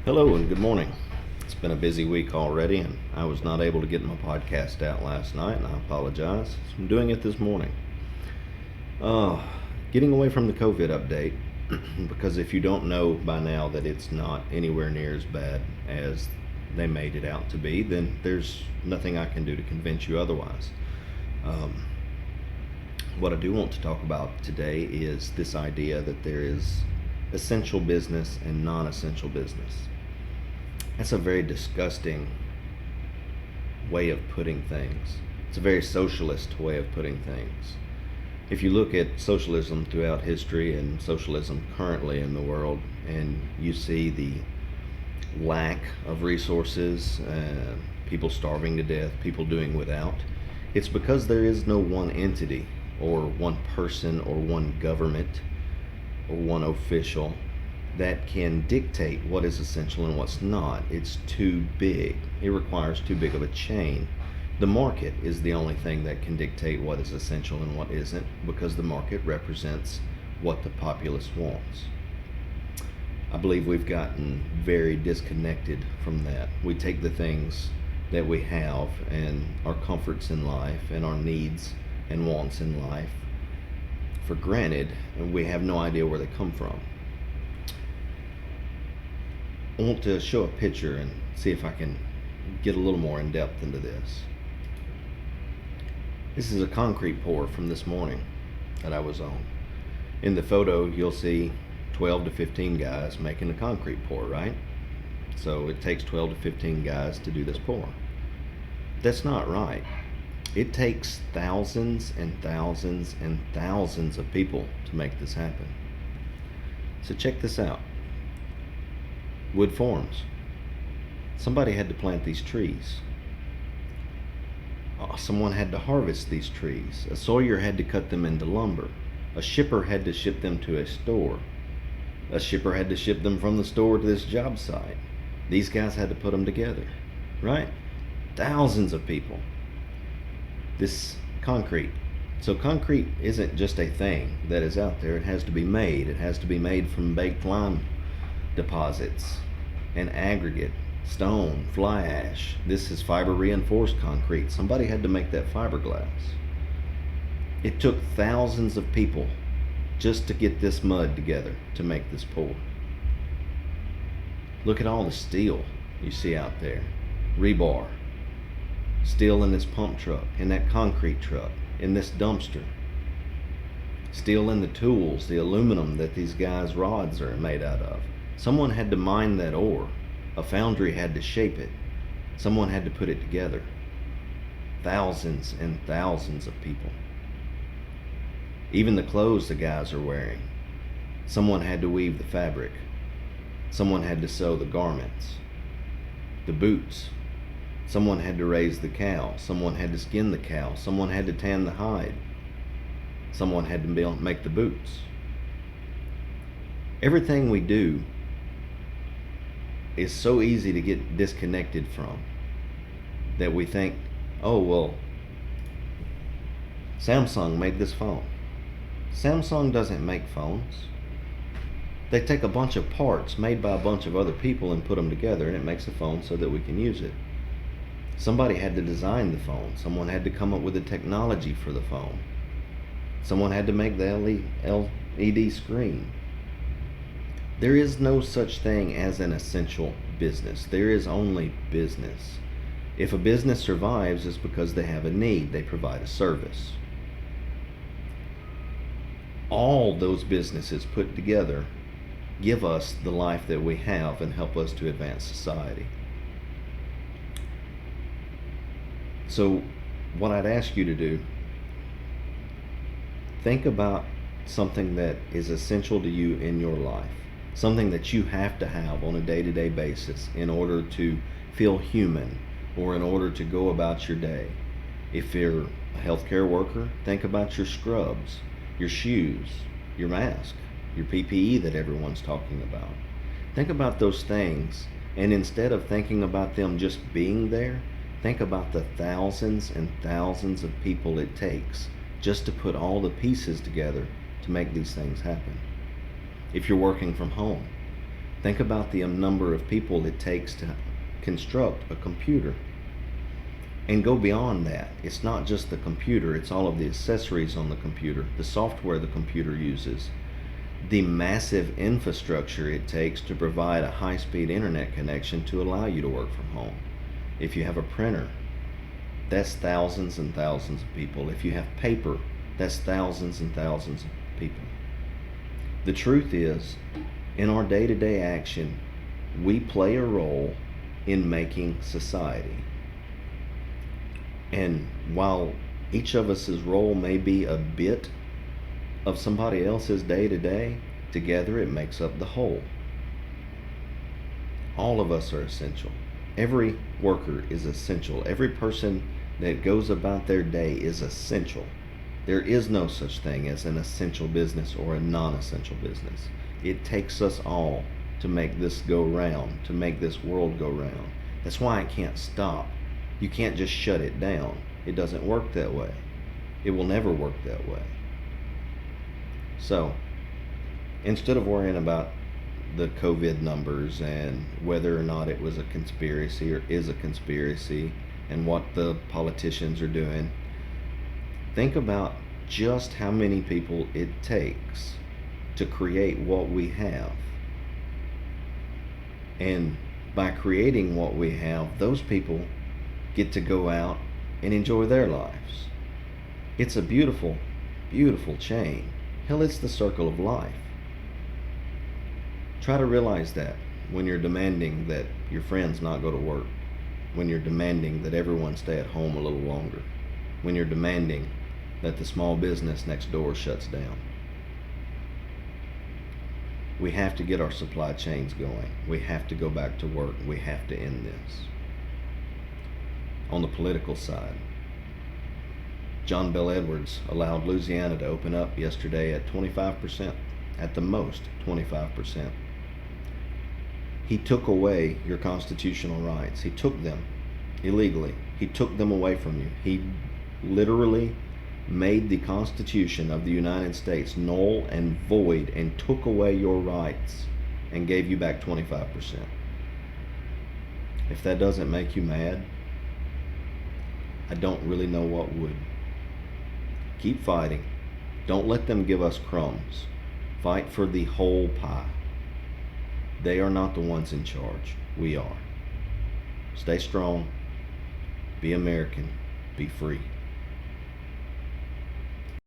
Hello and good morning. It's been a busy week already, and I was not able to get my podcast out last night, and I apologize. So I'm doing it this morning. Uh, Getting away from the COVID update, because if you don't know by now that it's not anywhere near as bad as they made it out to be, then there's nothing I can do to convince you otherwise. Um, what I do want to talk about today is this idea that there is essential business and non essential business. That's a very disgusting way of putting things. It's a very socialist way of putting things. If you look at socialism throughout history and socialism currently in the world, and you see the lack of resources, people starving to death, people doing without, it's because there is no one entity or one person or one government or one official that can dictate what is essential and what's not. It's too big. It requires too big of a chain. The market is the only thing that can dictate what is essential and what isn't, because the market represents what the populace wants. I believe we've gotten very disconnected from that. We take the things that we have and our comforts in life and our needs and wants in life for granted, and we have no idea where they come from. I want to show a picture and see if I can get a little more in depth into this. This is a concrete pour from this morning that I was on. In the photo, you'll see 12 to 15 guys making a concrete pour, right? So it takes 12 to 15 guys to do this pour. That's not right. It takes thousands and thousands and thousands of people to make this happen. So check this out. Wood forms. Somebody had to plant these trees. Someone had to harvest these trees. A sawyer had to cut them into lumber. A shipper had to ship them to a store. A shipper had to ship them from the store to this job site. These guys had to put them together, right? Thousands of people. This concrete. So concrete isn't just a thing that is out there. It has to be made. It has to be made from baked lime deposits and aggregate, stone, fly ash. This is fiber reinforced concrete. Somebody had to make that fiberglass. It took thousands of people just to get this mud together to make this pour. Look at all the steel you see out there. Rebar. Steel in this pump truck, in that concrete truck, in this dumpster. Steel in the tools, the aluminum that these guys' rods are made out of. Someone had to mine that ore. A foundry had to shape it. Someone had to put it together. Thousands and thousands of people. Even the clothes the guys are wearing. Someone had to weave the fabric. Someone had to sew the garments. The boots. Someone had to raise the cow. Someone had to skin the cow. Someone had to tan the hide. Someone had to make the boots. Everything we do is so easy to get disconnected from that we think, oh, well, Samsung made this phone. Samsung doesn't make phones. They take a bunch of parts made by a bunch of other people and put them together, and it makes a phone so that we can use it. Somebody had to design the phone. Someone had to come up with the technology for the phone. Someone had to make the LED screen. There is no such thing as an essential business. There is only business. If a business survives, it's because they have a need. They provide a service. All those businesses put together give us the life that we have and help us to advance society. So what I'd ask you to do, think about something that is essential to you in your life, something that you have to have on a day-to-day basis in order to feel human or in order to go about your day. If you're a healthcare worker, think about your scrubs, your shoes, your mask, your PPE that everyone's talking about. Think about those things, and instead of thinking about them just being there, think about the thousands and thousands of people it takes just to put all the pieces together to make these things happen. If you're working from home, Think about the number of people it takes to construct a computer. And go beyond that. It's not just the computer, it's all of the accessories on the computer, the software the computer uses, the massive infrastructure it takes to provide a high-speed internet connection to allow you to work from home. If you have a printer, that's thousands and thousands of people. If you have paper, that's thousands and thousands of people. The truth is, in our day-to-day action, we play a role in making society. And while each of us's role may be a bit of somebody else's day-to-day, together it makes up the whole. All of us are essential. Every worker is essential. Every person that goes about their day is essential. There is no such thing as an essential business or a non-essential business. It takes us all to make this go round, to make this world go round. That's why it can't stop. You can't just shut it down. It doesn't work that way. It will never work that way. So, instead of worrying about the COVID numbers and whether or not it was a conspiracy or is a conspiracy and what the politicians are doing, think about just how many people it takes to create what we have. And by creating what we have, those people get to go out and enjoy their lives. It's a beautiful, beautiful chain. Hell, it's the circle of life. Try to realize that when you're demanding that your friends not go to work, when you're demanding that everyone stay at home a little longer, when you're demanding that the small business next door shuts down. We have to get our supply chains going. We have to go back to work. We have to end this. On the political side, John Bel Edwards allowed Louisiana to open up yesterday at 25%, at the most 25%. He took away your constitutional rights. He took them illegally. He took them away from you. He literally made the Constitution of the United States null and void and took away your rights and gave you back 25%. If that doesn't make you mad, I don't really know what would. Keep fighting. Don't let them give us crumbs. Fight for the whole pie. They are not the ones in charge. We are. Stay strong. Be American. Be free.